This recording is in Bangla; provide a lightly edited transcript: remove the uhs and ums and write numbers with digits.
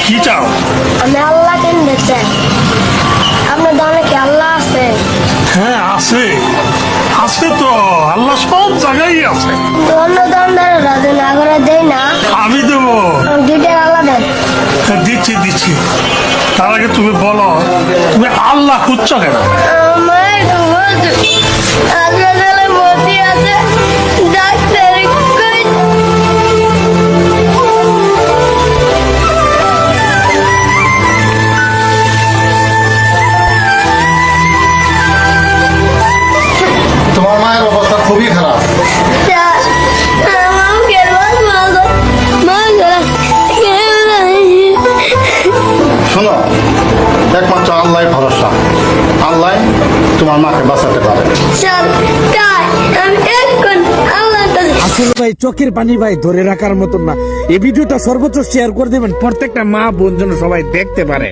কি চাও? আমি আল্লাহ কিনতে চাই। আপনার দলে কি আল্লাহ আছে? হ্যাঁ আছে, আছে তো, আল্লাহ সব জায়গায় আছে। অন্য দোকানদারের রাজু না করে দেয় না। আমি দেবো। দুইটার আল্লাহ দেন। হ্যাঁ, দিচ্ছি দিচ্ছি। তার আগে তুমি বলো, তুমি আল্লাহ খুঁজছো কেন? আমার হাসপাতালে ভর্তি আছে, ডাক্তার কই? তোমার মায়ের অবস্থা খুবই খারাপ। শোনো, একমাত্র আল্লাহ ভরসা। আল্লাহ তোমার মাকে বাঁচাতে পারে। আসলে ভাই চোখের পানি ভাই ধরে রাখার মতন না। এই ভিডিওটা সর্বোচ্চ শেয়ার করে দেবেন, প্রত্যেকটা মা বোন যেন সবাই দেখতে পারে।